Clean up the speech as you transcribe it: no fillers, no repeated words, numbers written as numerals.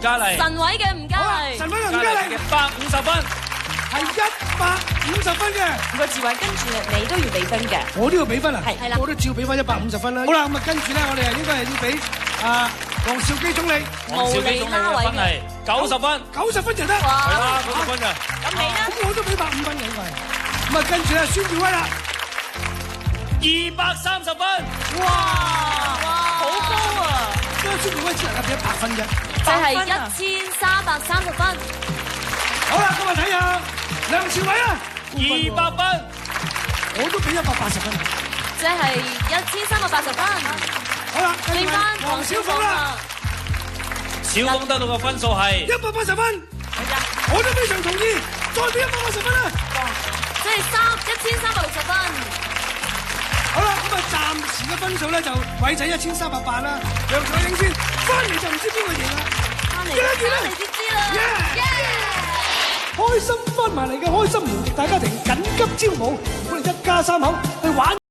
嘉麗。神位嘅吳嘉麗。神位嘅吳嘉麗嘅150分，係150分嘅。個智慧跟住你都要俾分嘅。我都要俾分啊！係啦，我都照俾翻150分啦。好啦，咁啊跟住咧，我哋應該係要俾黃兆基總理。黃兆基總理嘅分係90分，90分就得。係啦，90分嘅。咁你咧？咁我都俾150分嘅應該係。咁啊跟住咧，孫耀威啦，230分。哇，好高啊！因為孫耀威只能夠俾100分啫。就係1330分。好啦，咁啊睇下梁朝偉啦，200分，我都俾180分。即係1380分。好啦，剩翻黃小鳳啦。小鳳得到嘅分數係180分。我都非常同意，再俾180分啦。即係1360分。好啦，咁啊暫時嘅分數咧就偉仔1380啦，梁彩英先翻嚟就唔知邊個贏啦。翻嚟先知啦。開心翻埋嚟嘅開心無敵大家庭緊急招募，我哋一家3口去玩。